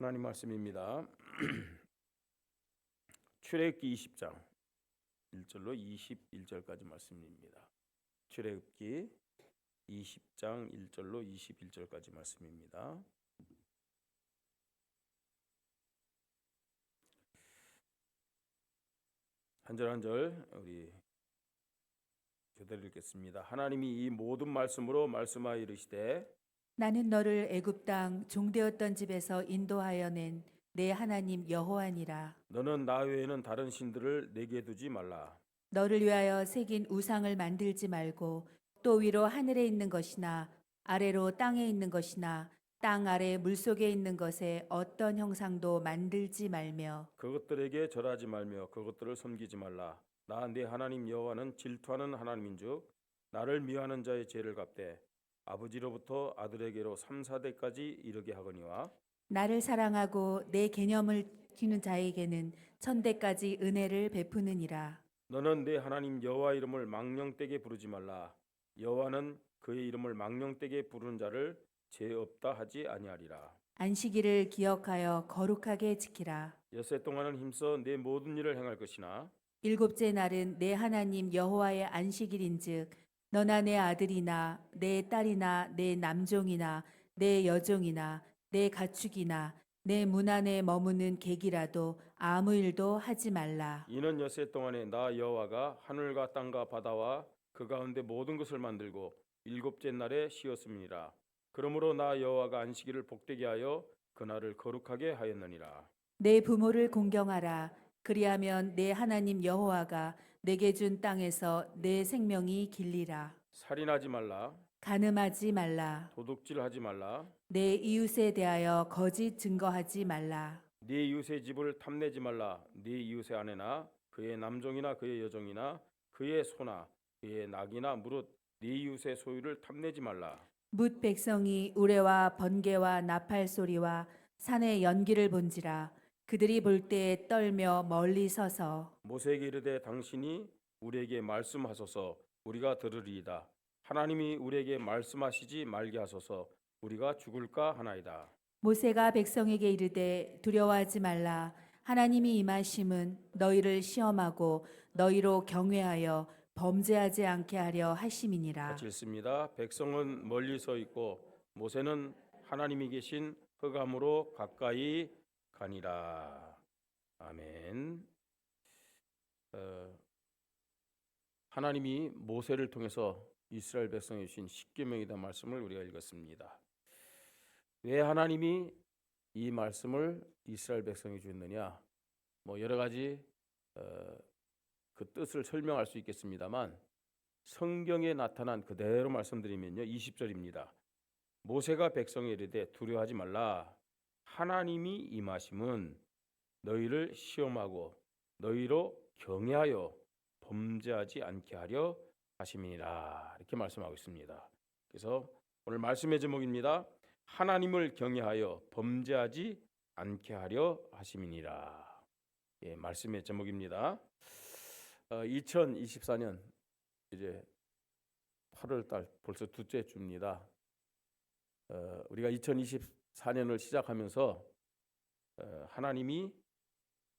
하나님 말씀입니다. 출애굽기 20장 1절로 21절까지 말씀입니다. 출애굽기 20장 1절로 21절까지 말씀입니다. 한 절 한 절 우리 교대로 읽겠습니다. 하나님이 이 모든 말씀으로 말씀하여 이르시되 나는 너를 애굽 땅 종되었던 집에서 인도하여 낸 내 하나님 여호와니라. 너는 나 외에는 다른 신들을 내게 두지 말라. 너를 위하여 새긴 우상을 만들지 말고 또 위로 하늘에 있는 것이나 아래로 땅에 있는 것이나 땅 아래 물속에 있는 것에 어떤 형상도 만들지 말며 그것들에게 절하지 말며 그것들을 섬기지 말라. 나 내 하나님 여호와는 질투하는 하나님인즉 나를 미워하는 자의 죄를 갚되 아버지로부터 아들에게로 3, 4대까지 이르게 하거니와 나를 사랑하고 내 계명을 지키는 자에게는 천대까지 은혜를 베푸느니라. 너는 내 하나님 여호와 이름을 망령되게 부르지 말라. 여호와는 그의 이름을 망령되게 부르는 자를 죄 없다 하지 아니하리라. 안식일을 기억하여 거룩하게 지키라. 엿새 동안은 힘써 내 모든 일을 행할 것이나 일곱째 날은 내 하나님 여호와의 안식일인즉 너나 내 아들이나 내 딸이나 내 남종이나 내 여종이나 내 가축이나 내 문 안에 머무는 객이라도 아무 일도 하지 말라. 이는 엿새 동안에 나 여호와가 하늘과 땅과 바다와 그 가운데 모든 것을 만들고 일곱째 날에 쉬었음이니라. 그러므로 나 여호와가 안식일을 복되게 하여 그날을 거룩하게 하였느니라. 내 부모를 공경하라. 그리하면 내 하나님 여호와가 내게 준 땅에서 내 생명이 길리라. 살인하지 말라. 간음하지 말라. 도둑질하지 말라. 내 이웃에 대하여 거짓 증거하지 말라. 네 이웃의 집을 탐내지 말라. 네 이웃의 아내나 그의 남종이나 그의 여종이나 그의 소나 그의 낙이나 무릇 네 이웃의 소유를 탐내지 말라. 뭇 백성이 우레와 번개와 나팔 소리와 산의 연기를 본지라 그들이 볼 때에 떨며 멀리 서서 모세에게 이르되 당신이 우리에게 말씀하소서 우리가 들으리이다. 하나님이 우리에게 말씀하시지 말게 하소서 우리가 죽을까 하나이다. 모세가 백성에게 이르되 두려워하지 말라. 하나님이 임하심은 너희를 시험하고 너희로 경외하여 범죄하지 않게 하려 하심이니라. 같이 읽습니다. 백성은 멀리 서 있고 모세는 하나님이 계신 흑암으로 가까이 가니라. 아멘. 하나님이 모세를 통해서 이스라엘 백성에 주신 십계명이다 말씀을 우리가 읽었습니다. 왜 하나님이 이 말씀을 이스라엘 백성에 주었느냐? 뭐 여러 가지 그 뜻을 설명할 수 있겠습니다만 성경에 나타난 그대로 말씀드리면요. 20절입니다. 모세가 백성에 이르되 두려워하지 말라. 하나님이 임하심은 너희를 시험하고 너희로 경외하여 범죄하지 않게 하려 하심이니라. 이렇게 말씀하고 있습니다. 그래서 오늘 말씀의 제목입니다. 하나님을 경외하여 범죄하지 않게 하려 하심이니라. 예, 말씀의 제목입니다. 2024년 이제 8월 달 벌써 둘째 주입니다. 우리가 2024년을 시작하면서 하나님이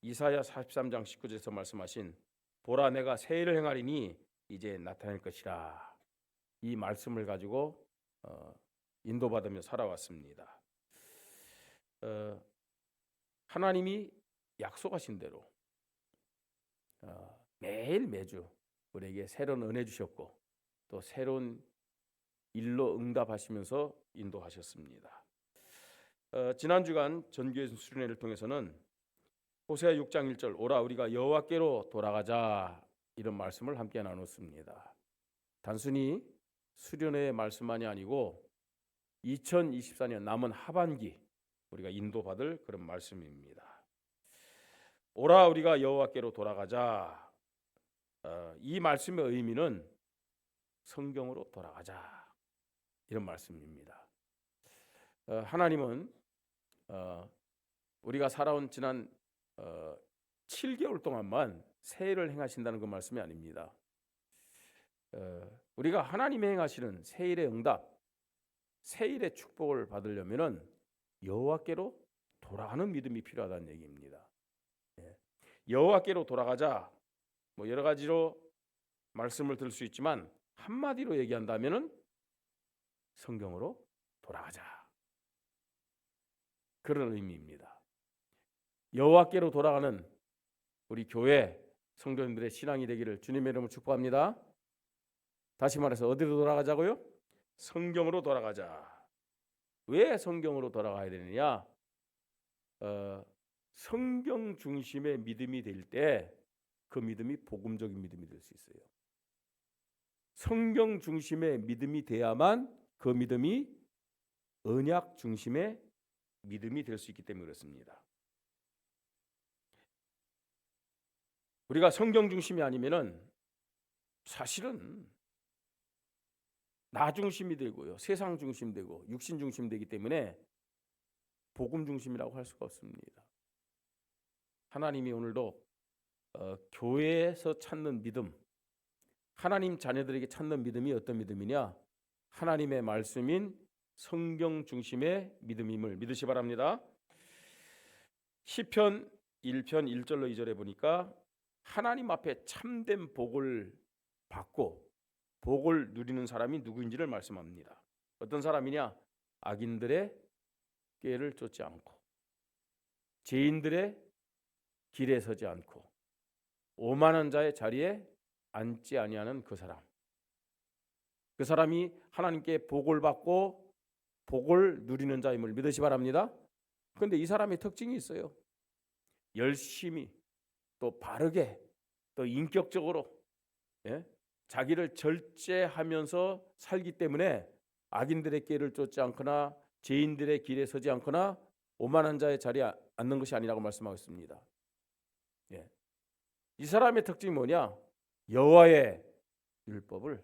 이사야 43장 19절에서 말씀하신 보라 내가 새 일을 행하리니 이제 나타날 것이라. 이 말씀을 가지고 인도받으며 살아왔습니다. 하나님이 약속하신 대로 매일 매주 우리에게 새로운 은혜 주셨고 또 새로운 일로 응답하시면서 인도하셨습니다. 지난 주간 전교회 수련회를 통해서는 호세아 6장 1절 오라 우리가 여호와께로 돌아가자 이런 말씀을 함께 나눴습니다. 단순히 수련회의 말씀만이 아니고 2024년 남은 하반기 우리가 인도받을 그런 말씀입니다. 오라 우리가 여호와께로 돌아가자. 이 말씀의 의미는 성경으로 돌아가자 이런 말씀입니다. 하나님은 우리가 살아온 지난 7개월 동안만 새 일을 행하신다는 그 말씀이 아닙니다. 우리가 하나님이 행하시는 새 일의 응답, 새 일의 축복을 받으려면은 여호와께로 돌아가는 믿음이 필요하다는 얘기입니다. 예. 여호와께로 돌아가자. 뭐 여러 가지로 말씀을 들 수 있지만 한마디로 얘기한다면은 성경으로 돌아가자. 그런 의미입니다. 여호와께로 돌아가는 우리 교회 성도님들의 신앙이 되기를 주님의 이름으로 축복합니다. 다시 말해서 어디로 돌아가자고요? 성경으로 돌아가자. 왜 성경으로 돌아가야 되느냐? 성경 중심의 믿음이 될 때 그 믿음이 복음적인 믿음이 될 수 있어요. 성경 중심의 믿음이 돼야만 그 믿음이 언약 중심의 믿음이 될 수 있기 때문에 그렇습니다. 우리가 성경 중심이 아니면은 사실은 나 중심이 되고요, 세상 중심 되고 육신 중심 되기 때문에 복음 중심이라고 할 수가 없습니다. 하나님이 오늘도 교회에서 찾는 믿음, 하나님 자녀들에게 찾는 믿음이 어떤 믿음이냐? 하나님의 말씀인 성경 중심의 믿음임을 믿으시 바랍니다. 시편 1편 1절로 2절에 보니까 하나님 앞에 참된 복을 받고 복을 누리는 사람이 누구인지를 말씀합니다. 어떤 사람이냐? 악인들의 꾀를 쫓지 않고 죄인들의 길에 서지 않고 오만한 자의 자리에 앉지 아니하는 그 사람. 그 사람이 하나님께 복을 받고 복을 누리는 자임을 믿으시 바랍니다. 그런데 이 사람의 특징이 있어요. 열심히 또 바르게 또 인격적으로 자기를 절제하면서 살기 때문에 악인들의 길을 쫓지 않거나 죄인들의 길에 서지 않거나 오만한 자의 자리에 앉는 것이 아니라고 말씀하고 있습니다. 이 사람의 특징이 뭐냐? 여호와의 율법을,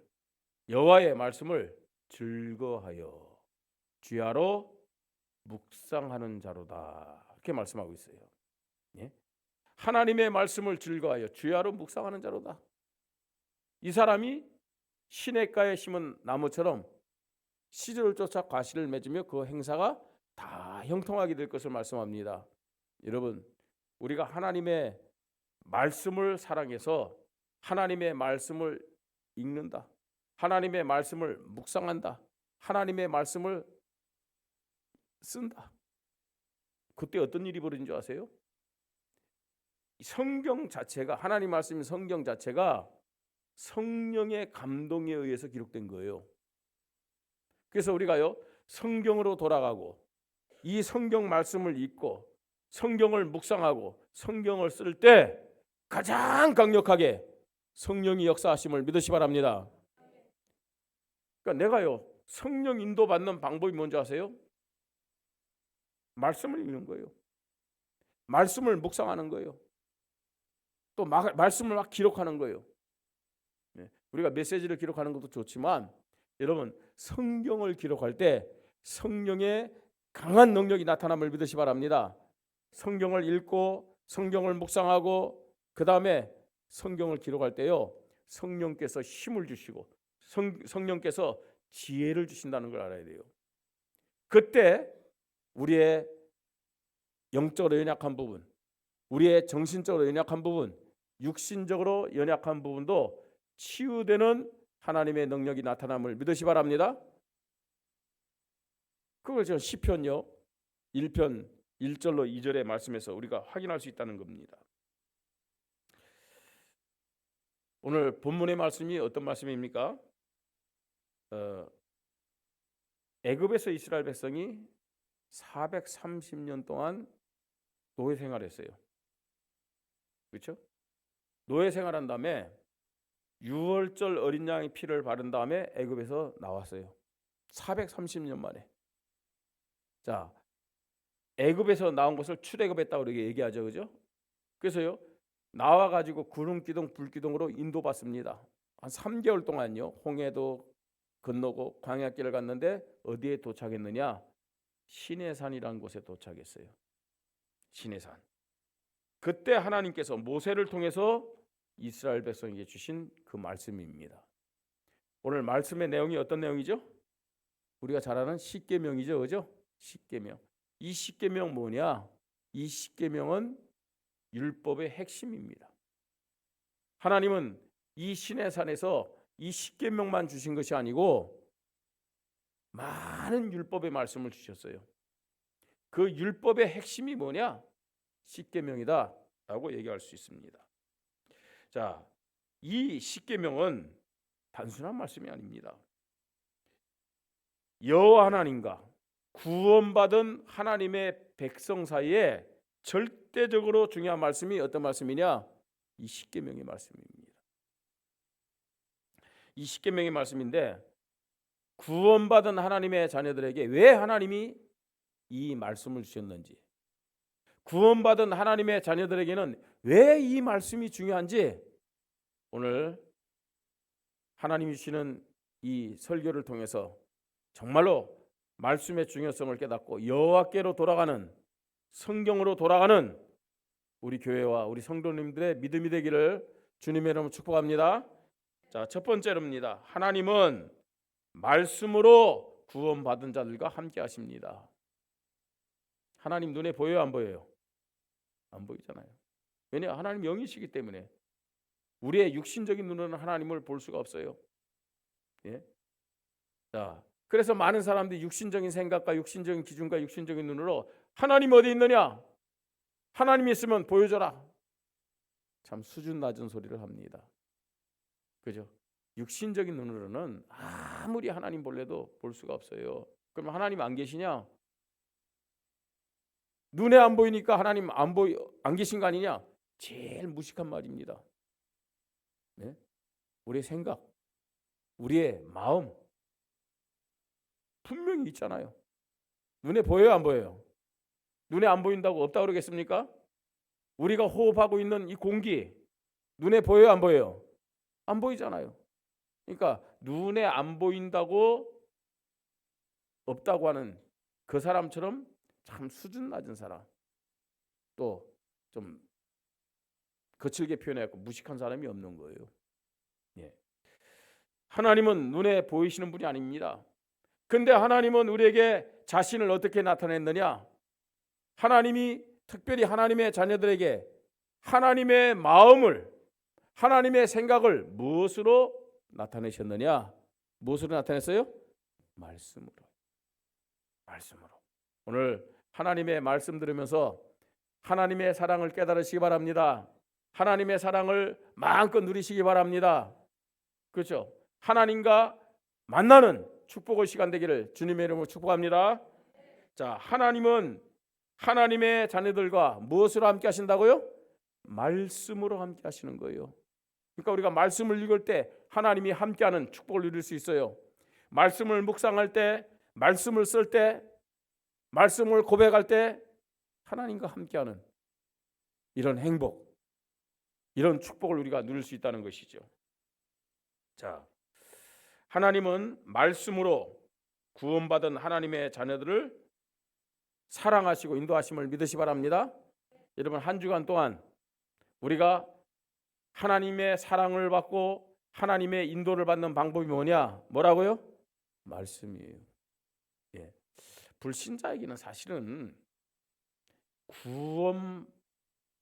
여호와의 말씀을 즐거하여 주야로 묵상하는 자로다. 이렇게 말씀하고 있어요. 하나님의 말씀을 즐거하여 주야로 묵상하는 자로다. 이 사람이 시냇가에 심은 나무처럼 시절을 쫓아 과실을 맺으며 그 행사가 다 형통하게 될 것을 말씀합니다. 여러분, 우리가 하나님의 말씀을 사랑해서 하나님의 말씀을 읽는다, 하나님의 말씀을 묵상한다, 하나님의 말씀을 쓴다. 그때 어떤 일이 벌어진 줄 아세요? 성경 자체가, 하나님 말씀인 성경 자체가 성령의 감동에 의해서 기록된 거예요. 그래서 우리가요, 성경으로 돌아가고 이 성경 말씀을 읽고 성경을 묵상하고 성경을 쓸 때 가장 강력하게 성령이 역사하심을 믿으시 바랍니다. 그러니까 내가요, 성령 인도받는 방법이 뭔지 아세요? 말씀을 읽는 거예요. 말씀을 묵상하는 거예요. 또 말씀을 막 기록하는 거예요. 우리가 메시지를 기록하는 것도 좋지만 여러분, 성경을 기록할 때 성령의 강한 능력이 나타남을 믿으시 바랍니다. 성경을 읽고 성경을 묵상하고 그 다음에 성경을 기록할 때요, 성령께서 힘을 주시고 성령께서 지혜를 주신다는 걸 알아야 돼요. 그때 우리의 영적으로 연약한 부분, 우리의 정신적으로 연약한 부분, 육신적으로 연약한 부분도 치유되는 하나님의 능력이 나타남을 믿으시 바랍니다. 그걸 지금 시편요 1편 1절로 2절의 말씀에서 우리가 확인할 수 있다는 겁니다. 오늘 본문의 말씀이 어떤 말씀입니까? 애굽에서 이스라엘 백성이 430년 동안 노예 생활했어요. 그렇죠? 노예 생활한 다음에 유월절 어린 양의 피를 바른 다음에 애굽에서 나왔어요. 430년 만에. 자, 애굽에서 나온 것을 출애굽했다고 이렇게 얘기하죠, 그죠? 그래서요, 나와 가지고 구름 기둥, 불 기둥으로 인도받습니다. 한 3개월 동안요, 홍해도 건너고 광야길을 갔는데 어디에 도착했느냐? 시내산이라는 곳에 도착했어요. 시내산. 그때 하나님께서 모세를 통해서 이스라엘 백성에게 주신 그 말씀입니다. 오늘 말씀의 내용이 어떤 내용이죠? 우리가 잘 아는 십계명이죠, 그죠? 십계명. 이 십계명 뭐냐? 이 십계명은 율법의 핵심입니다. 하나님은 이 시내산에서 이 십계명만 주신 것이 아니고 많은 율법의 말씀을 주셨어요. 그 율법의 핵심이 뭐냐? 십계명이다라고 얘기할 수 있습니다. 자, 이 십계명은 단순한 말씀이 아닙니다. 여호와 하나님과 구원받은 하나님의 백성 사이에 절대적으로 중요한 말씀이 어떤 말씀이냐? 이 십계명의 말씀입니다. 이 십계명의 말씀인데 구원받은 하나님의 자녀들에게 왜 하나님이 이 말씀을 주셨는지, 구원받은 하나님의 자녀들에게는 왜 이 말씀이 중요한지 오늘 하나님이 주시는 이 설교를 통해서 정말로 말씀의 중요성을 깨닫고 여호와께로 돌아가는, 성경으로 돌아가는 우리 교회와 우리 성도님들의 믿음이 되기를 주님의 이름으로 축복합니다. 자, 첫 번째로입니다. 하나님은 말씀으로 구원받은 자들과 함께 하십니다. 하나님 눈에 보여요, 안 보여요? 안 보이잖아요. 왜냐? 하나님 영이시기 때문에 우리의 육신적인 눈으로는 하나님을 볼 수가 없어요. 예? 자, 그래서 많은 사람들이 육신적인 생각과 육신적인 기준과 육신적인 눈으로 하나님 어디 있느냐? 하나님이 있으면 보여줘라. 참 수준 낮은 소리를 합니다. 그죠? 육신적인 눈으로는 아무리 하나님 볼래도 볼 수가 없어요. 그럼 하나님 안 계시냐? 눈에 안 보이니까 하나님 안 계신 거 아니냐? 제일 무식한 말입니다. 네? 우리의 생각, 우리의 마음 분명히 있잖아요. 눈에 보여요, 안 보여요? 눈에 안 보인다고 없다 그러겠습니까? 우리가 호흡하고 있는 이 공기 눈에 보여요, 안 보여요? 안 보이잖아요. 그러니까 눈에 안 보인다고 없다고 하는 그 사람처럼 참 수준 낮은 사람, 또 좀 거칠게 표현해서 무식한 사람이 없는 거예요. 예. 하나님은 눈에 보이시는 분이 아닙니다. 근데 하나님은 우리에게 자신을 어떻게 나타냈느냐? 하나님이 특별히 하나님의 자녀들에게 하나님의 마음을, 하나님의 생각을 무엇으로 나타내셨느냐? 무엇으로 나타냈어요? 말씀으로. 말씀으로. 오늘 하나님의 말씀 들으면서 하나님의 사랑을 깨달으시기 바랍니다. 하나님의 사랑을 마음껏 누리시기 바랍니다. 그렇죠? 하나님과 만나는 축복의 시간 되기를 주님의 이름으로 축복합니다. 자, 하나님은 하나님의 자녀들과 무엇으로 함께 하신다고요? 말씀으로 함께 하시는 거예요. 그러니까 우리가 말씀을 읽을 때 하나님이 함께하는 축복을 누릴 수 있어요. 말씀을 묵상할 때, 말씀을 쓸 때, 말씀을 고백할 때 하나님과 함께하는 이런 행복, 이런 축복을 우리가 누릴 수 있다는 것이죠. 자, 하나님은 말씀으로 구원받은 하나님의 자녀들을 사랑하시고 인도하심을 믿으시 바랍니다. 여러분, 한 주간 동안 우리가 하나님의 사랑을 받고 하나님의 인도를 받는 방법이 뭐냐? 뭐라고요? 말씀이에요. 예. 불신자에게는 사실은 구원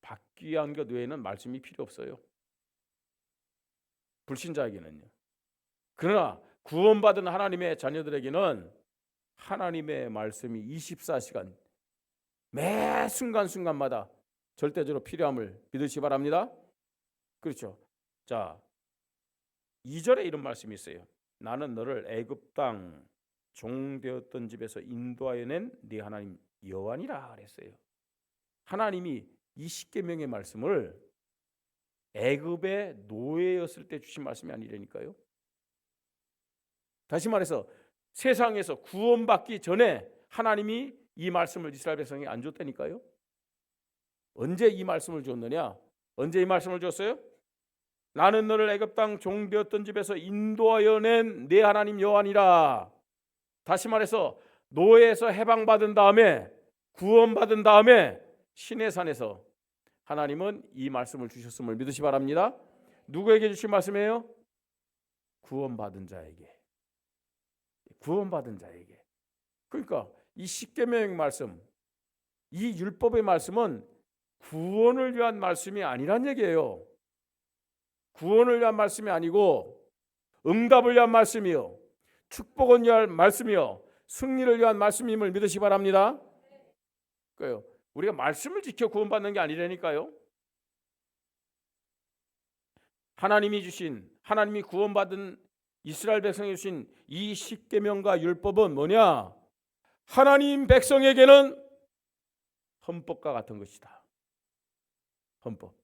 받기 위한 것 외에는 말씀이 필요 없어요. 불신자에게는요. 그러나 구원받은 하나님의 자녀들에게는 하나님의 말씀이 24시간 매 순간순간마다 절대적으로 필요함을 믿으시기 바랍니다. 그렇죠. 자, 2절에 이런 말씀이 있어요. 나는 너를 애굽 땅 종되었던 집에서 인도하여 낸 네 하나님 여호와니라 그랬어요. 하나님이 이 십계명의 말씀을 애굽의 노예였을 때 주신 말씀이 아니라니까요. 다시 말해서 세상에서 구원받기 전에 하나님이 이 말씀을 이스라엘 백성에게 안 줬다니까요. 언제 이 말씀을 줬느냐? 언제 이 말씀을 줬어요? 나는 너를 애굽 땅 종되었던 집에서 인도하여 낸 네 하나님 여호와니라. 다시 말해서 노예에서 해방받은 다음에, 구원받은 다음에 시내산에서 하나님은 이 말씀을 주셨음을 믿으시 바랍니다. 누구에게 주신 말씀이에요? 구원받은 자에게. 구원받은 자에게. 그러니까 이 십계명 말씀, 이 율법의 말씀은 구원을 위한 말씀이 아니란 얘기예요. 구원을 위한 말씀이 아니고 응답을 위한 말씀이요, 축복을 위한 말씀이요, 승리를 위한 말씀임을 믿으시 바랍니다. 그래요. 우리가 말씀을 지켜 구원받는 게 아니라니까요. 하나님이 구원받은 이스라엘 백성이 주신 이 십계명과 율법은 뭐냐? 하나님 백성에게는 헌법과 같은 것이다. 헌법.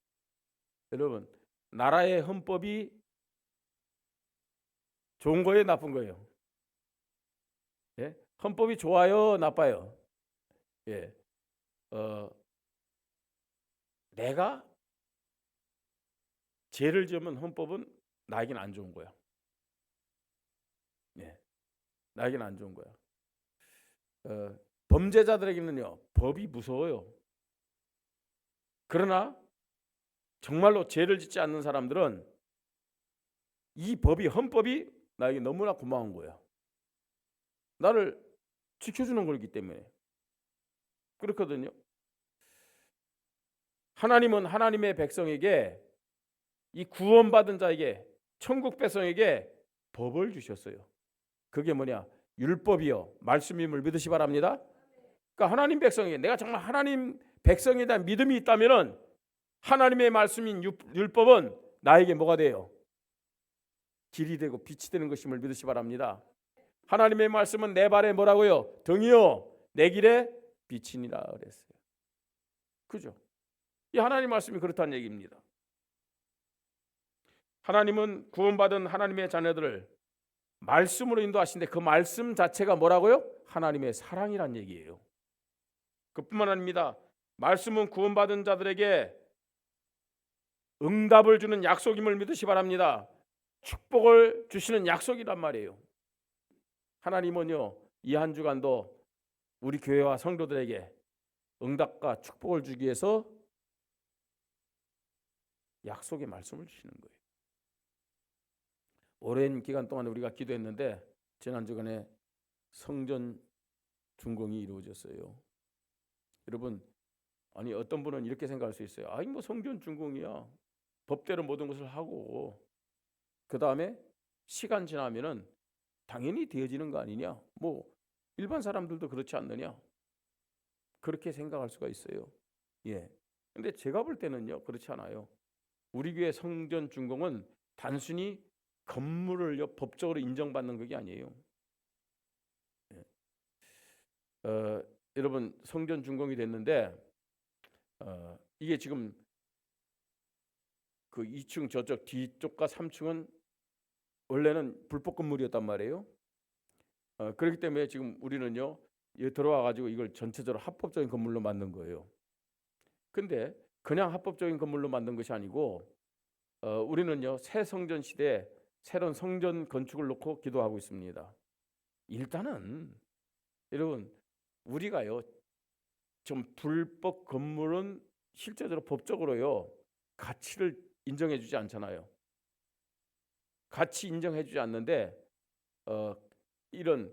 여러분, 나라의 헌법이 좋은 거예요, 나쁜 거예요? 예? 헌법이 좋아요, 나빠요? 예. 내가 죄를 지으면 헌법은 나에게는 안 좋은 거야. 예. 나에게는 안 좋은 거야. 범죄자들에게는요, 법이 무서워요. 그러나 정말로 죄를 짓지 않는 사람들은 이 헌법이 나에게 너무나 고마운 거야. 나를 지켜주는 거기 때문에. 그렇거든요. 하나님은 하나님의 백성에게, 이 구원받은 자에게, 천국 백성에게 법을 주셨어요. 그게 뭐냐? 율법이요, 말씀임을 믿으시 바랍니다. 그러니까 하나님 백성에게, 내가 정말 하나님 백성에 대한 믿음이 있다면은 하나님의 말씀인 율법은 나에게 뭐가 돼요? 길이 되고 빛이 되는 것임을 믿으시 바랍니다. 하나님의 말씀은 내 발에 뭐라고요? 등이요, 내 길에 빛이니라 그랬어요. 그죠? 이 하나님 말씀이 그렇다는 얘기입니다. 하나님은 구원받은 하나님의 자녀들을 말씀으로 인도하시는데 그 말씀 자체가 뭐라고요? 하나님의 사랑이란 얘기예요. 그뿐만 아닙니다. 말씀은 구원받은 자들에게 응답을 주는 약속임을 믿으시 바랍니다. 축복을 주시는 약속이란 말이에요. 하나님은요, 이 한 주간도 우리 교회와 성도들에게 응답과 축복을 주기 위해서 약속의 말씀을 주시는 거예요. 오랜 기간 동안 우리가 기도했는데 지난 주간에 성전 준공이 이루어졌어요. 여러분, 아니 어떤 분은 이렇게 생각할 수 있어요. 아니 뭐 성전 준공이야, 법대로 모든 것을 하고 그 다음에 시간 지나면은 당연히 되어지는 거 아니냐? 뭐 일반 사람들도 그렇지 않느냐? 그렇게 생각할 수가 있어요. 예. 근데 제가 볼 때는요, 그렇지 않아요. 우리 교회 성전 준공은 단순히 건물을요 법적으로 인정받는 그게 아니에요. 예. 여러분, 성전 준공이 됐는데 이게 지금 그 2층 저쪽 뒤쪽과 3층은 원래는 불법 건물이었단 말이에요. 그렇기 때문에 지금 우리는요, 여기 들어와 가지고 이걸 전체적으로 합법적인 건물로 만든 거예요. 근데 그냥 합법적인 건물로 만든 것이 아니고 우리는요, 새 성전 시대에 새로운 성전 건축을 놓고 기도하고 있습니다. 일단은 여러분, 우리가요 좀 불법 건물은 실제적으로 법적으로요 가치를 인정해주지 않잖아요. 가치 인정해주지 않는데 이런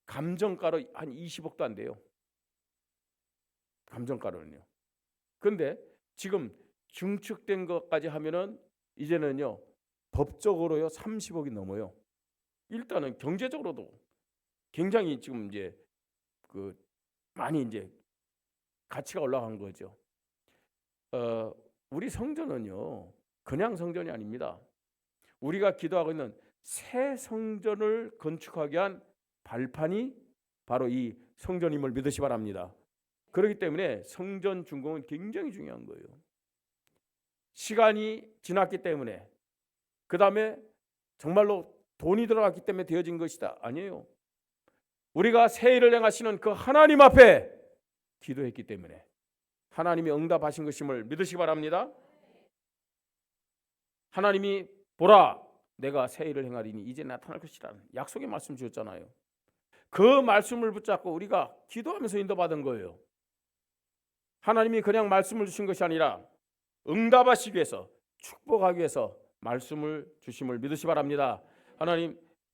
감정가로 한 20억도 안 돼요. 감정가로는요. 그런데 지금 증축된 것까지 하면은 이제는요 법적으로요 30억이 넘어요. 일단은 경제적으로도 굉장히 지금 이제 그 많이 이제 가치가 올라간 거죠. 우리 성전은요 그냥 성전이 아닙니다. 우리가 기도하고 있는 새 성전을 건축하기 위한 발판이 바로 이 성전임을 믿으시 바랍니다. 그렇기 때문에 성전 준공은 굉장히 중요한 거예요. 시간이 지났기 때문에, 그 다음에 정말로 돈이 들어갔기 때문에 되어진 것이다. 아니에요. 우리가 새 일을 행하시는 그 하나님 앞에 기도했기 때문에 하나님이 응답하신 것임을 믿으시기 바랍니다. 하나님이 보라, 내가 새 일을 행하리니 이제 나타날 것이라는 약속의 말씀 주셨잖아요. 그 말씀을 붙잡고 우리가 기도하면서 인도받은 거예요. 하나님이 그냥 말씀을 주신 것이 아니라 응답하시기 위해서, 축복하기 위해서 말씀을 주심을 믿으시 바랍니다.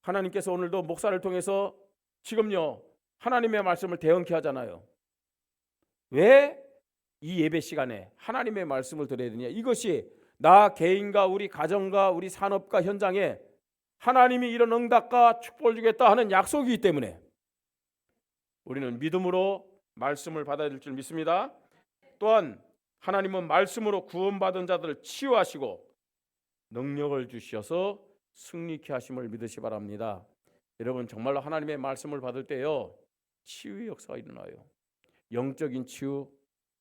하나님께서 오늘도 목사를 통해서 지금요 하나님의 말씀을 대언케 하잖아요. 왜 이 예배 시간에 하나님의 말씀을 들어야 되냐? 이것이 나 개인과 우리 가정과 우리 산업과 현장에 하나님이 이런 응답과 축복을 주겠다 하는 약속이기 때문에 우리는 믿음으로 말씀을 받아야 될 줄 믿습니다. 또한 하나님은 말씀으로 구원받은 자들을 치유하시고 능력을 주셔서 승리케 하심을 믿으시 바랍니다. 여러분 정말로 하나님의 말씀을 받을 때요 치유의 역사가 일어나요. 영적인 치유,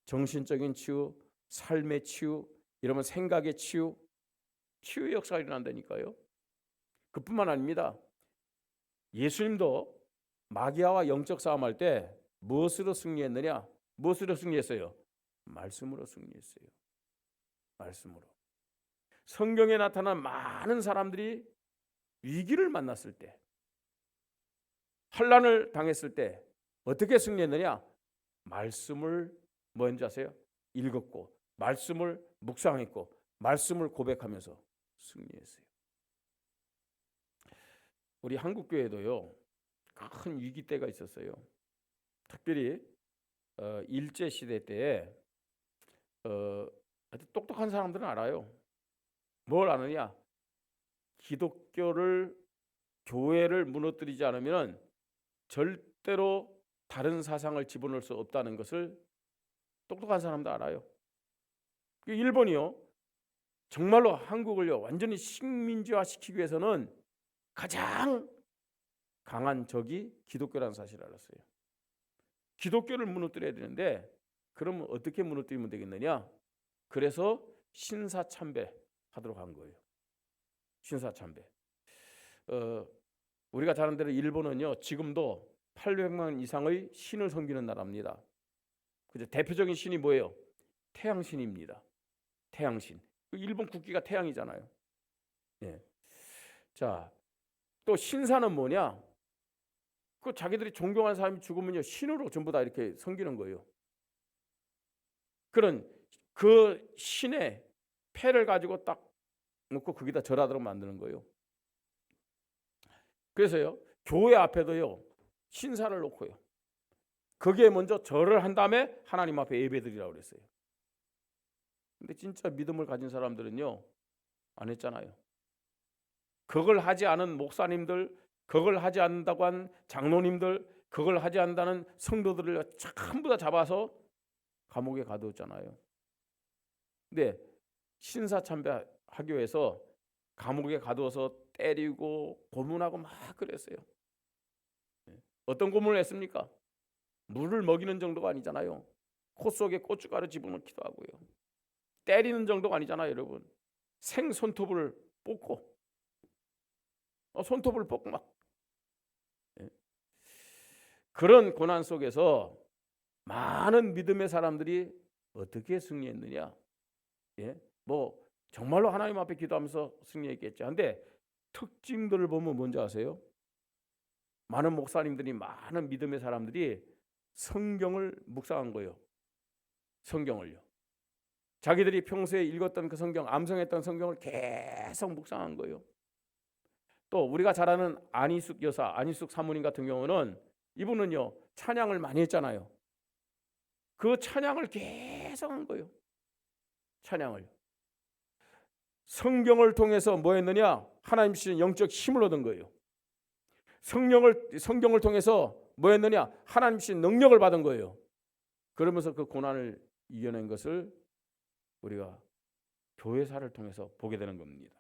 정신적인 치유, 삶의 치유, 이러면 생각의 치유, 치유의 역사가 일어난다니까요. 그뿐만 아닙니다. 예수님도 마귀와 영적 싸움할 때 무엇으로 승리했느냐? 무엇으로 승리했어요? 말씀으로 승리했어요. 말씀으로. 성경에 나타난 많은 사람들이 위기를 만났을 때, 환난을 당했을 때 어떻게 승리했느냐? 말씀을 뭔지 아세요? 읽었고, 말씀을 묵상했고, 말씀을 고백하면서 승리했어요. 우리 한국 교회도요 큰 위기 때가 있었어요. 특별히 일제 시대 때에 아주 똑똑한 사람들은 알아요. 뭘 아느냐? 기독교를 교회를 무너뜨리지 않으면 절대로 다른 사상을 집어넣을 수 없다는 것을 똑똑한 사람도 알아요. 일본이요 정말로 한국을요 완전히 식민지화 시키기 위해서는 가장 강한 적이 기독교라는 사실을 알았어요. 기독교를 무너뜨려야 되는데 그러면 어떻게 무너뜨리면 되겠느냐? 그래서 신사참배 하도록 한 거예요. 신사참배. 우리가 잘 아는 대로 일본은요 지금도 800만 이상의 신을 섬기는 나라입니다. 그죠? 대표적인 신이 뭐예요? 태양신입니다. 태양신. 일본 국기가 태양이잖아요. 예. 자, 또 신사는 뭐냐? 그 자기들이 존경하는 사람이 죽으면요 신으로 전부 다 이렇게 섬기는 거예요. 그런 그 신의 패를 가지고 딱 놓고 거기다 절하도록 만드는 거예요. 그래서요 교회 앞에도요 신사를 놓고요 거기에 먼저 절을 한 다음에 하나님 앞에 예배드리라고 그랬어요. 근데 진짜 믿음을 가진 사람들은요 안 했잖아요. 그걸 하지 않은 목사님들, 그걸 하지 않는다고 한 장로님들, 그걸 하지 않는다는 성도들을 전부 다 잡아서 감옥에 가두었잖아요. 근데 신사참배하기 위해서 감옥에 가두어서 때리고 고문하고 막 그랬어요. 어떤 고문을 했습니까? 물을 먹이는 정도가 아니잖아요. 코 속에 고춧가루 집어넣기도 하고요. 때리는 정도가 아니잖아요, 여러분. 생 손톱을 뽑고 손톱을 뽑고 막 그런 고난 속에서 많은 믿음의 사람들이 어떻게 승리했느냐? 뭐 정말로 하나님 앞에 기도하면서 승리했겠죠. 근데 특징들을 보면 뭔지 아세요? 많은 목사님들이 많은 믿음의 사람들이 성경을 묵상한 거예요. 성경을요. 자기들이 평소에 읽었던 그 성경, 암송했던 성경을 계속 묵상한 거예요. 또 우리가 잘 아는 안희숙 여사, 안희숙 사모님 같은 경우는 이분은요 찬양을 많이 했잖아요. 그 찬양을 계속 한 거예요. 찬양을. 성경을 통해서 뭐 했느냐? 하나님 주신 영적 힘을 얻은 거예요. 성경을 통해서 뭐 했느냐? 하나님 주신 능력을 받은 거예요. 그러면서 그 고난을 이겨낸 것을 우리가 교회사를 통해서 보게 되는 겁니다.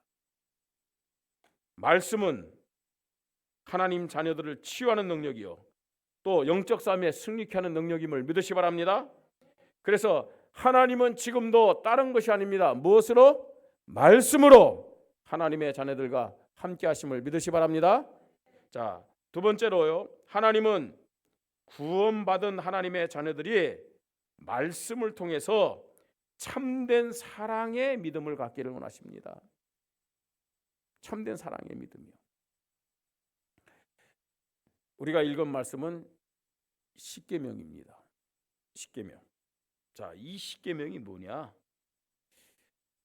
말씀은 하나님 자녀들을 치유하는 능력이요 또 영적 싸움에 승리케 하는 능력임을 믿으시 바랍니다. 그래서 하나님은 지금도 다른 것이 아닙니다. 무엇으로? 말씀으로 하나님의 자녀들과 함께 하심을 믿으시 바랍니다. 자, 두 번째로요. 하나님은 구원받은 하나님의 자녀들이 말씀을 통해서 참된 사랑의 믿음을 갖기를 원하십니다. 참된 사랑의 믿음이요. 우리가 읽은 말씀은 십계명입니다. 십계명. 자, 이 십계명이 뭐냐?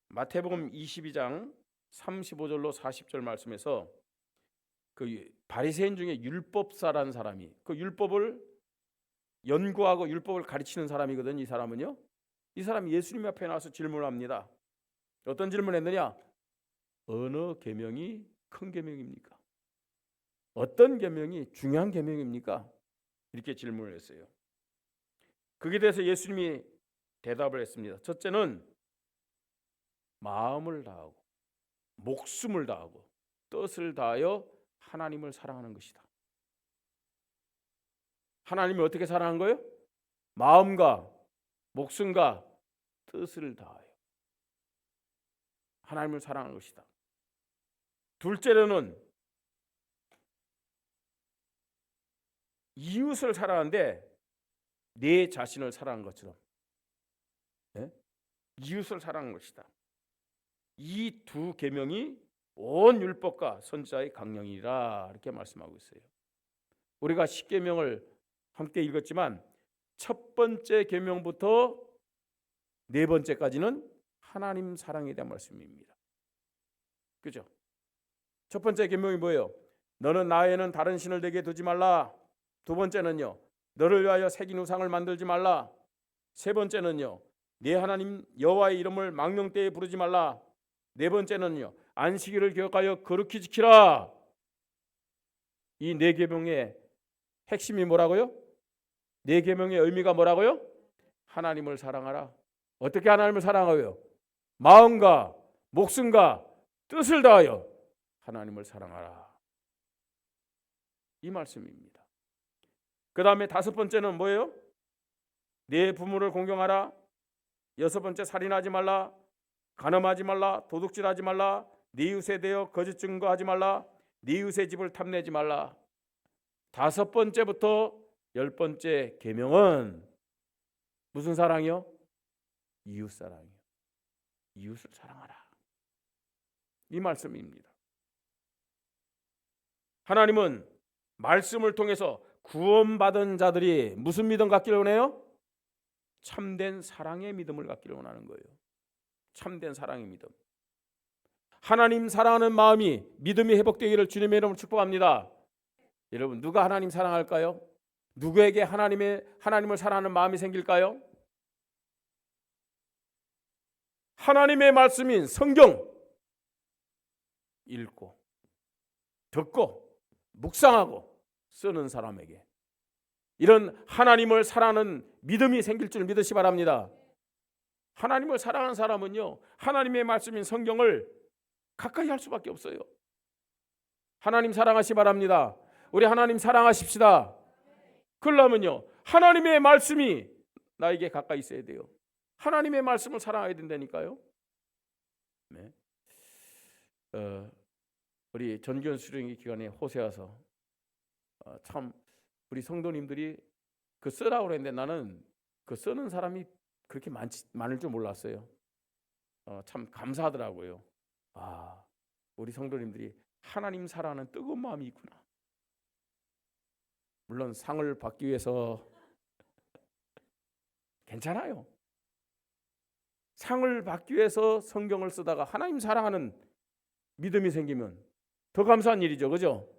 마태복음 22장 35절로 40절 말씀에서 그 바리새인 중에 율법사라는 사람이 그 율법을 연구하고 율법을 가르치는 사람이거든요. 이 사람은요. 이 사람이 예수님 앞에 나와서 질문합니다. 어떤 질문했느냐? 어느 계명이 큰 계명입니까? 어떤 계명이 중요한 계명입니까? 이렇게 질문을 했어요. 그에 대해서 예수님이 대답을 했습니다. 첫째는 마음을 다하고 목숨을 다하고 뜻을 다하여 하나님을 사랑하는 것이다. 하나님을 어떻게 사랑한 거예요? 마음과 목숨과 뜻을 다하여 하나님을 사랑하는 것이다. 둘째로는 이웃을 사랑하는데 내 자신을 사랑한 것처럼, 네? 이웃을 사랑하는 것이다. 이 두 계명이 온 율법과 선지자의 강령이라 이렇게 말씀하고 있어요. 우리가 10계명을 함께 읽었지만 첫 번째 계명부터 네 번째까지는 하나님 사랑에 대한 말씀입니다. 그죠? 첫 번째 계명이 뭐예요? 너는 나에는 다른 신을 내게 두지 말라. 두 번째는요, 너를 위하여 새긴 우상을 만들지 말라. 세 번째는요, 네 하나님 여호와의 이름을 망령 때에 부르지 말라. 네 번째는요, 안식일을 기억하여 거룩히 지키라. 이 네 계명의 핵심이 뭐라고요? 네 계명의 의미가 뭐라고요? 하나님을 사랑하라. 어떻게 하나님을 사랑하고요? 마음과 목숨과 뜻을 다하여 하나님을 사랑하라. 이 말씀입니다. 그 다음에 다섯 번째는 뭐예요? 네 부모를 공경하라. 여섯 번째, 살인하지 말라. 간음하지 말라. 도둑질하지 말라. 네 이웃에 대하여 거짓 증거하지 말라. 네 이웃의 집을 탐내지 말라. 다섯 번째부터 열 번째 계명은 무슨 사랑이요? 이웃 사랑이요. 이웃을 사랑하라. 이 말씀입니다. 하나님은 말씀을 통해서 구원받은 자들이 무슨 믿음 갖기를 원해요? 참된 사랑의 믿음을 갖기를 원하는 거예요. 참된 사랑의 믿음. 하나님 사랑하는 마음이 믿음이 회복되기를 주님의 이름으로 축복합니다. 여러분, 누가 하나님 사랑할까요? 누구에게 하나님을 사랑하는 마음이 생길까요? 하나님의 말씀인 성경 읽고 듣고 묵상하고 쓰는 사람에게 이런 하나님을 사랑하는 믿음이 생길 줄 믿으시 바랍니다. 하나님을 사랑하는 사람은요, 하나님의 말씀인 성경을 가까이 할 수밖에 없어요. 하나님 사랑하시 바랍니다. 우리 하나님 사랑하십시다. 그러려면요, 하나님의 말씀이 나에게 가까이 있어야 돼요. 하나님의 말씀을 사랑해야 된다니까요. 네. 우리 전교연 수련회 기간에 호세아서 참 우리 성도님들이 그 쓰라고 그랬는데 나는 그 쓰는 사람이 그렇게 많을 줄 몰랐어요. 참 감사하더라고요. 아, 우리 성도님들이 하나님 사랑하는 뜨거운 마음이 있구나. 물론 상을 받기 위해서 괜찮아요. 상을 받기 위해서 성경을 쓰다가 하나님 사랑하는 믿음이 생기면 더 감사한 일이죠. 그죠?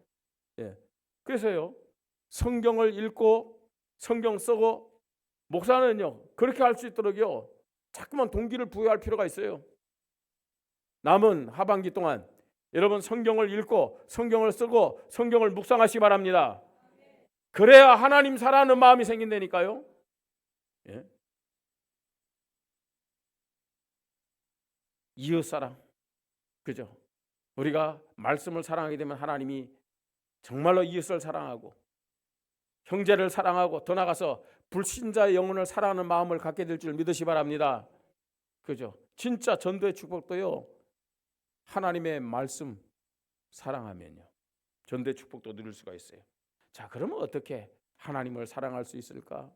예. 그래서요, 성경을 읽고 성경 쓰고 목사는요, 그렇게 할 수 있도록요, 자꾸만 동기를 부여할 필요가 있어요. 남은 하반기 동안 여러분 성경을 읽고 성경을 쓰고 성경을 묵상하시기 바랍니다. 그래야 하나님 사랑하는 마음이 생긴다니까요. 예? 이웃 사랑, 그죠? 우리가 말씀을 사랑하게 되면 하나님이 정말로 이웃을 사랑하고 형제를 사랑하고 더 나아가서 불신자의 영혼을 사랑하는 마음을 갖게 될 줄 믿으시 바랍니다. 그죠? 진짜 전도의 축복도요, 하나님의 말씀 사랑하면요, 전도의 축복도 누릴 수가 있어요. 자, 그러면 어떻게 하나님을 사랑할 수 있을까?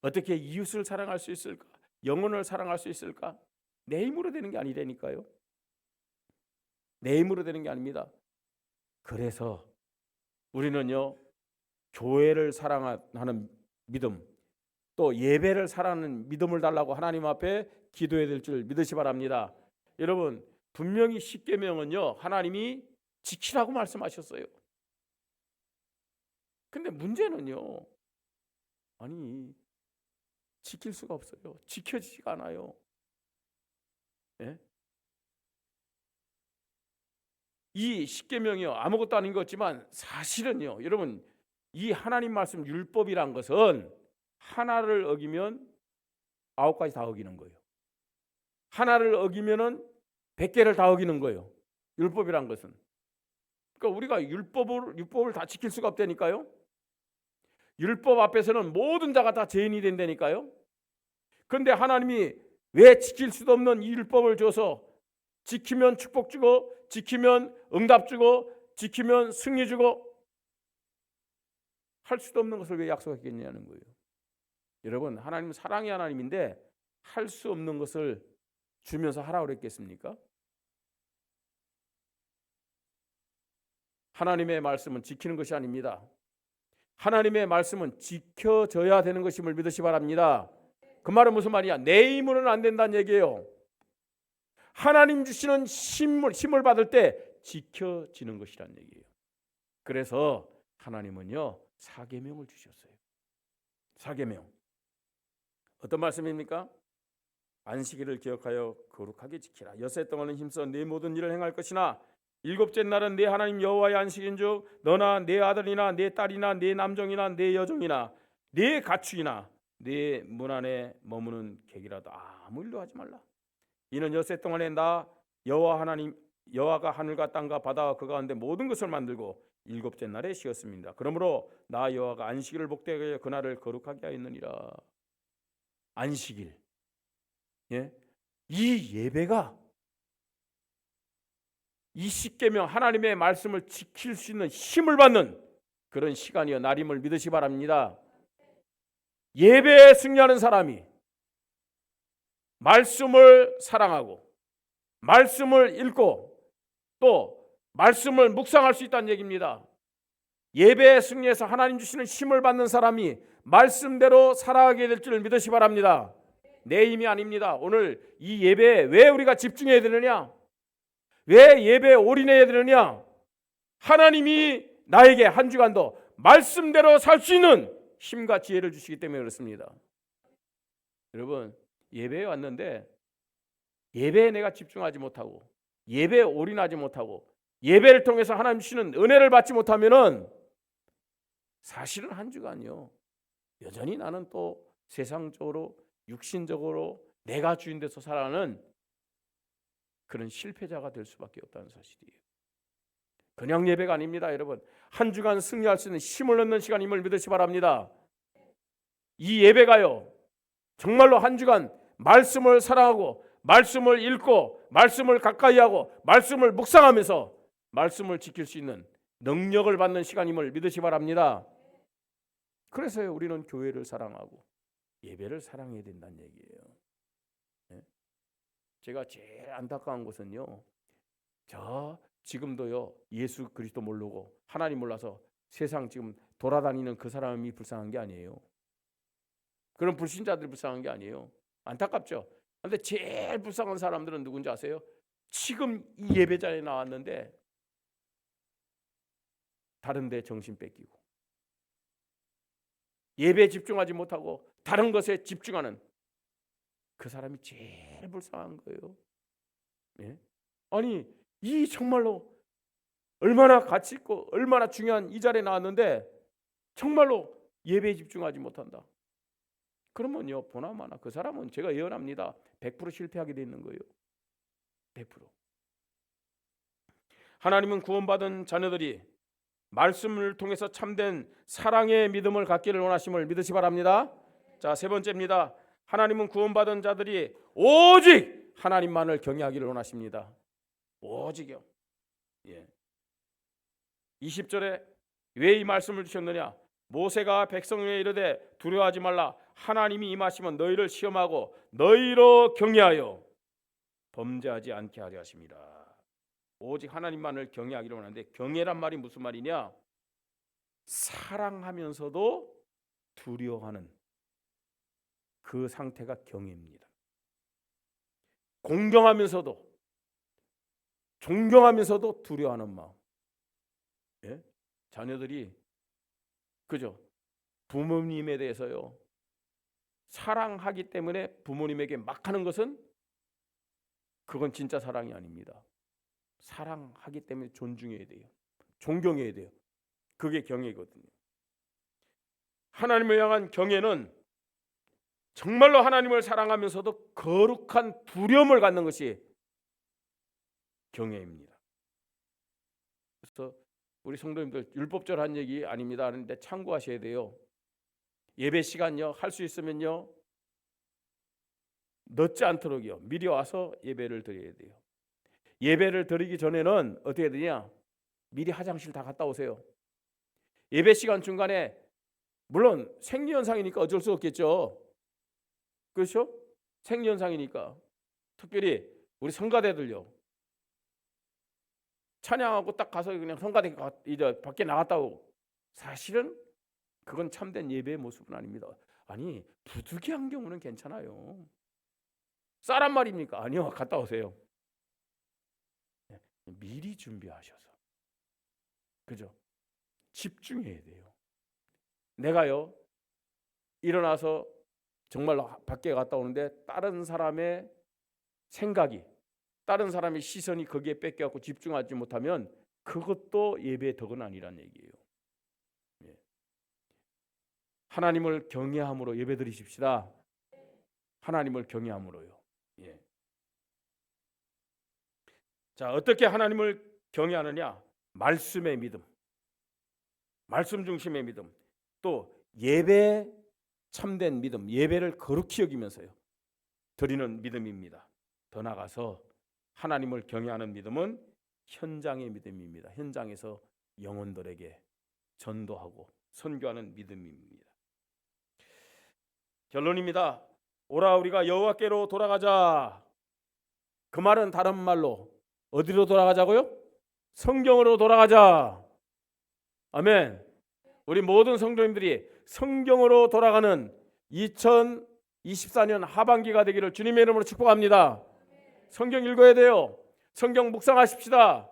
어떻게 이웃을 사랑할 수 있을까? 영혼을 사랑할 수 있을까? 내 힘으로 되는 게 아니라니까요. 내 힘으로 되는 게 아닙니다. 그래서 우리는요, 교회를 사랑하는 믿음, 또 예배를 사랑하는 믿음을 달라고 하나님 앞에 기도해야 될 줄 믿으시 바랍니다. 여러분, 분명히 십계명은요, 하나님이 지키라고 말씀하셨어요. 근데 문제는요, 아니 지킬 수가 없어요. 지켜지지가 않아요. 예? 이 십계명이요 아무것도 아닌 것 같지만 사실은요 여러분 이 하나님 말씀 율법이란 것은 하나를 어기면 9가지 다 어기는 거예요. 하나를 어기면은 100개를 다 어기는 거예요. 율법이란 것은. 그러니까 우리가 율법을 다 지킬 수가 없다니까요. 율법 앞에서는 모든 자가 다 죄인이 된다니까요. 그런데 하나님이 왜 지킬 수도 없는 이 율법을 줘서 지키면 축복 주고 지키면 응답 주고 지키면 승리 주고 할 수도 없는 것을 왜 약속했겠냐는 거예요. 여러분 하나님은 사랑의 하나님인데 할 수 없는 것을 주면서 하라고 그랬겠습니까? 하나님의 말씀은 지키는 것이 아닙니다. 하나님의 말씀은 지켜져야 되는 것임을 믿으시 바랍니다. 그 말은 무슨 말이야? 내 힘으로는 안 된다는 얘기예요. 하나님 주시는 힘을 받을 때 지켜지는 것이란 얘기예요. 그래서 하나님은요 사계명을 주셨어요. 사계명 어떤 말씀입니까? 안식일을 기억하여 거룩하게 지키라. 엿새 동안은 힘써 네 모든 일을 행할 것이나 일곱째 날은 네 하나님 여호와의 안식인즉 너나 네 아들이나 네 딸이나 네 남종이나 네 여종이나 네 가축이나 네 문 안에 머무는 객이라도 아무 일도 하지 말라. 이는 엿새 동안에 나 여호와가 하늘과 땅과 바다와 그 가운데 모든 것을 만들고 일곱째 날에 쉬었습니다. 그러므로 나 여호와가 안식일을 복되게 하여 그날을 거룩하게 하였느니라. 안식일. 예? 이 예배가 이 십계명 하나님의 말씀을 지킬 수 있는 힘을 받는 그런 시간이여 날임을 믿으시 바랍니다. 예배에 승리하는 사람이 말씀을 사랑하고 말씀을 읽고 또 말씀을 묵상할 수 있다는 얘기입니다. 예배에 승리해서 하나님 주시는 힘을 받는 사람이 말씀대로 살아가게 될 줄 믿으시 바랍니다. 내 힘이 아닙니다. 오늘 이 예배에 왜 우리가 집중해야 되느냐? 왜 예배에 올인해야 되느냐? 하나님이 나에게 한 주간도 말씀대로 살 수 있는 힘과 지혜를 주시기 때문에 그렇습니다. 여러분 예배에 왔는데 예배에 내가 집중하지 못하고 예배에 올인하지 못하고 예배를 통해서 하나님 주시는 은혜를 받지 못하면은 사실은 한 주간요 여전히 나는 또 세상적으로 육신적으로 내가 주인 돼서 살아가는 그런 실패자가 될 수밖에 없다는 사실이에요. 그냥 예배가 아닙니다. 여러분 한 주간 승리할 수 있는 힘을 얻는 시간임을 믿으시 바랍니다. 이 예배가요 정말로 한 주간 말씀을 사랑하고 말씀을 읽고 말씀을 가까이 하고 말씀을 묵상하면서 말씀을 지킬 수 있는 능력을 받는 시간임을 믿으시 바랍니다. 그래서요 우리는 교회를 사랑하고 예배를 사랑해야 된다는 얘기예요. 네? 제가 제일 안타까운 것은요 저 지금도요 예수 그리스도 모르고 하나님 몰라서 세상 지금 돌아다니는 그 사람이 불쌍한 게 아니에요. 그런 불신자들이 불쌍한 게 아니에요. 안타깝죠. 그런데 제일 불쌍한 사람들은 누군지 아세요? 지금 이 예배자에 나왔는데 다른 데 정신 뺏기고 예배에 집중하지 못하고 다른 것에 집중하는 그 사람이 제일 불쌍한 거예요. 예? 아니 이 정말로 얼마나 가치 있고 얼마나 중요한 이 자리에 나왔는데 정말로 예배에 집중하지 못한다. 그러면요 보나마나 그 사람은 제가 예언합니다. 100% 실패하게 돼 있는 거예요. 100%. 하나님은 구원받은 자녀들이 말씀을 통해서 참된 사랑의 믿음을 갖기를 원하심을 믿으시 바랍니다. 자, 세 번째입니다. 하나님은 구원받은 자들이 오직 하나님만을 경외하기를 원하십니다. 오직요. 예. 20절에 왜 이 말씀을 주셨느냐? 모세가 백성에게 이르되 두려워하지 말라. 하나님이 임하시면 너희를 시험하고 너희로 경외하여 범죄하지 않게 하려 하십니다. 오직 하나님만을 경외하기를 원하는데 경외란 말이 무슨 말이냐? 사랑하면서도 두려워하는 그 상태가 경외입니다. 공경하면서도 존경하면서도 두려워하는 마음. 예? 자녀들이 그죠? 부모님에 대해서요, 사랑하기 때문에 부모님에게 막 하는 것은 그건 진짜 사랑이 아닙니다. 사랑하기 때문에 존중해야 돼요. 존경해야 돼요. 그게 경애거든요. 하나님을 향한 경애는 정말로 하나님을 사랑하면서도 거룩한 두려움을 갖는 것이 경애입니다. 그래서 우리 성도님들, 율법적으로 한 얘기 아닙니다 하는데 참고하셔야 돼요. 예배 시간요, 할 수 있으면요 늦지 않도록요 미리 와서 예배를 드려야 돼요. 예배를 드리기 전에는 어떻게 해야 되냐, 미리 화장실 다 갔다 오세요. 예배 시간 중간에 물론 생리현상이니까 어쩔 수 없겠죠. 그렇죠? 생리현상이니까 특별히 우리 성가대들요, 찬양하고 딱 가서 그냥 성가대 이제 밖에 나갔다 오고, 사실은 그건 참된 예배의 모습은 아닙니다. 아니, 부득이한 경우는 괜찮아요. 싸란 말입니까? 아니요, 갔다 오세요. 미리 준비하셔서, 그죠? 집중해야 돼요. 내가요 일어나서 정말로 밖에 갔다 오는데 다른 사람의 생각이, 다른 사람의 시선이 거기에 뺏겨갖고 집중하지 못하면 그것도 예배의 덕은 아니란 얘기예요. 하나님을 경외함으로 예배 드리십시다. 하나님을 경외함으로요. 자, 어떻게 하나님을 경외하느냐? 말씀의 믿음, 말씀 중심의 믿음, 또 예배 참된 믿음, 예배를 거룩히 여기면서요 드리는 믿음입니다. 더 나아가서 하나님을 경외하는 믿음은 현장의 믿음입니다. 현장에서 영혼들에게 전도하고 선교하는 믿음입니다. 결론입니다. 오라 우리가 여호와께로 돌아가자. 그 말은 다른 말로 어디로 돌아가자고요? 성경으로 돌아가자. 아멘. 우리 모든 성도님들이 성경으로 돌아가는 2024년 하반기가 되기를 주님의 이름으로 축복합니다. 성경 읽어야 돼요. 성경 묵상하십시다.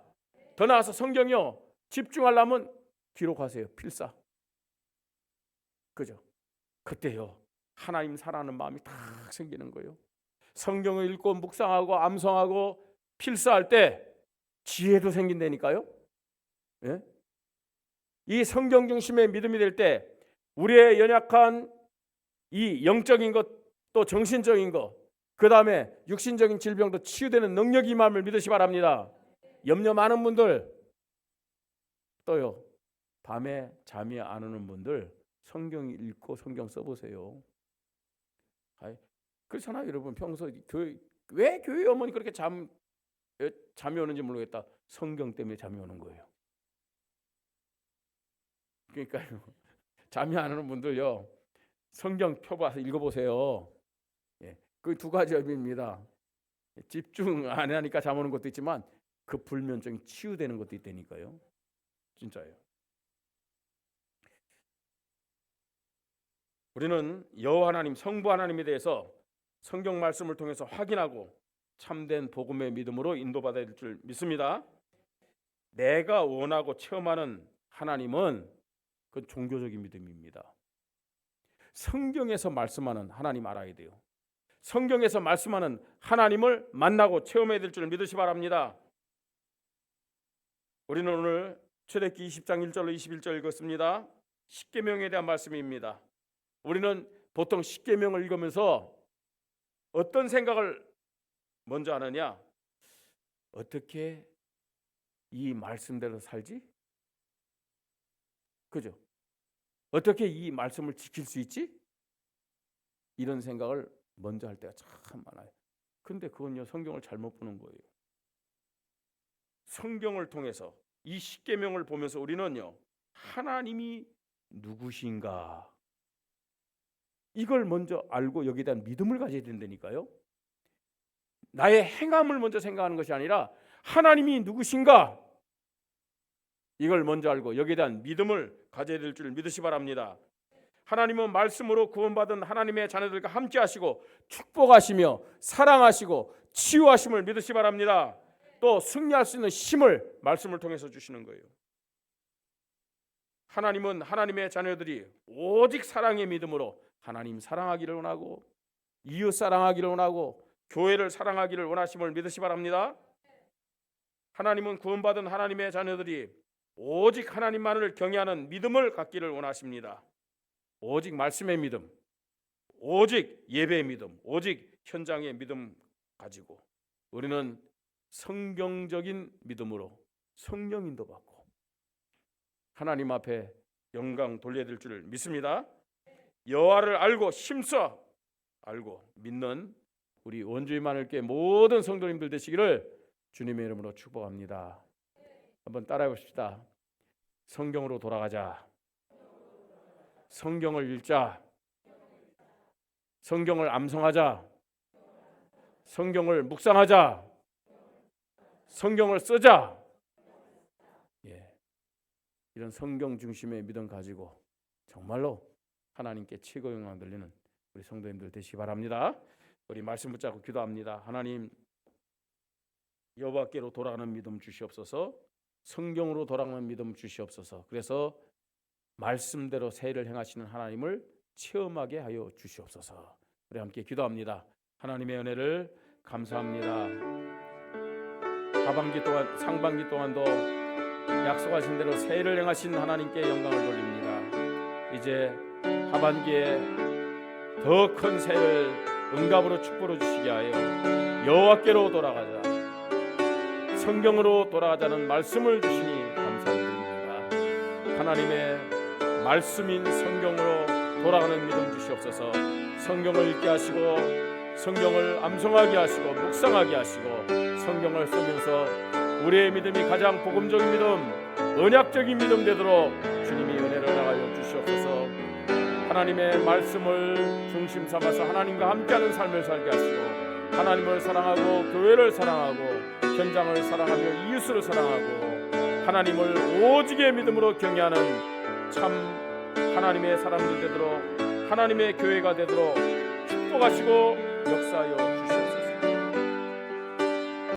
더 나아가서 성경이요, 집중하려면 기록하세요. 필사. 그죠? 그때요 하나님 사랑하는 마음이 딱 생기는 거예요. 성경을 읽고 묵상하고 암송하고 필사할 때 지혜도 생긴다니까요. 예? 이 성경 중심의 믿음이 될 때 우리의 연약한 이 영적인 것, 또 정신적인 것, 그 다음에 육신적인 질병도 치유되는 능력이 임함을 믿으시 바랍니다. 염려 많은 분들, 또요 밤에 잠이 안 오는 분들 성경 읽고 성경 써보세요. 그렇잖아요 여러분. 평소 왜 교회 어머니 그렇게 잠이 오는지 모르겠다. 성경 때문에 잠이 오는 거예요. 그러니까요 잠이 안 오는 분들요 성경 펴봐서 읽어보세요. 그 두 가지 의미입니다. 집중 안 하니까 잠 오는 것도 있지만 그 불면증이 치유되는 것도 있다니까요. 진짜예요. 우리는 여호와 하나님, 성부 하나님에 대해서 성경 말씀을 통해서 확인하고 참된 복음의 믿음으로 인도받아야 될 줄 믿습니다. 내가 원하고 체험하는 하나님은 그 종교적인 믿음입니다. 성경에서 말씀하는 하나님 알아야 돼요. 성경에서 말씀하는 하나님을 만나고 체험해야 될 줄 믿으시 바랍니다. 우리는 오늘 출애굽기 20장 1절로 21절 읽었습니다. 십계명에 대한 말씀입니다. 우리는 보통 십계명을 읽으면서 어떤 생각을 먼저 하느냐? 어떻게 이 말씀대로 살지? 그죠? 어떻게 이 말씀을 지킬 수 있지? 이런 생각을 먼저 할 때가 참 많아요. 근데 그건요 성경을 잘못 보는 거예요. 성경을 통해서 이 십계명을 보면서 우리는요 하나님이 누구신가 이걸 먼저 알고 여기에 대한 믿음을 가져야 된다니까요. 나의 행함을 먼저 생각하는 것이 아니라 하나님이 누구신가 이걸 먼저 알고 여기에 대한 믿음을 가져야 될 줄 믿으시 바랍니다. 하나님은 말씀으로 구원받은 하나님의 자녀들과 함께 하시고 축복하시며 사랑하시고 치유하심을 믿으시 바랍니다. 또 승리할 수 있는 힘을 말씀을 통해서 주시는 거예요. 하나님은 하나님의 자녀들이 오직 사랑의 믿음으로 하나님 사랑하기를 원하고 이웃 사랑하기를 원하고 교회를 사랑하기를 원하심을 믿으시 바랍니다. 하나님은 구원받은 하나님의 자녀들이 오직 하나님만을 경외하는 믿음을 갖기를 원하십니다. 오직 말씀의 믿음, 오직 예배의 믿음, 오직 현장의 믿음 가지고 우리는 성경적인 믿음으로 성령 인도받고 하나님 앞에 영광 돌려드릴 줄 믿습니다. 여호와를 알고 힘써 알고 믿는 우리 원주의만을교회 모든 성도님들 되시기를 주님의 이름으로 축복합니다. 한번 따라해 봅시다. 성경으로 돌아가자. 성경을 읽자. 성경을 암송하자. 성경을 묵상하자. 성경을 쓰자. 이런 성경 중심의 믿음 가지고 정말로 하나님께 최고 영광 돌리는 우리 성도님들 되시기 바랍니다. 우리 말씀 붙잡고 기도합니다. 하나님, 여호와께로 돌아가는 믿음 주시옵소서. 성경으로 돌아가는 믿음 주시옵소서. 그래서 말씀대로 세일을 행하시는 하나님을 체험하게 하여 주시옵소서. 우리 함께 기도합니다. 하나님의 은혜를 감사합니다. 하반기 동안 상반기 동안도 약속하신 대로 세일을 행하신 하나님께 영광을 돌립니다. 이제 하반기에 더 큰 세일을 응답으로 축복으로 주시게 하여 여호와께로 돌아가자, 성경으로 돌아가자는 말씀을 주시니 감사드립니다. 하나님의 말씀인 성경으로 돌아가는 믿음 주시옵소서. 성경을 읽게 하시고 성경을 암송하게 하시고 묵상하게 하시고 성경을 쓰면서 우리의 믿음이 가장 복음적인 믿음, 언약적인 믿음 되도록 주님이 은혜를 나가여 주시옵소서. 하나님의 말씀을 중심 삼아서 하나님과 함께하는 삶을 살게 하시고 하나님을 사랑하고 교회를 사랑하고 현장을 사랑하며 이웃을 사랑하고 하나님을 오직의 믿음으로 경외하는 참 하나님의 사람들 되도록 하나님의 교회가 되도록 축복하시고 역사하여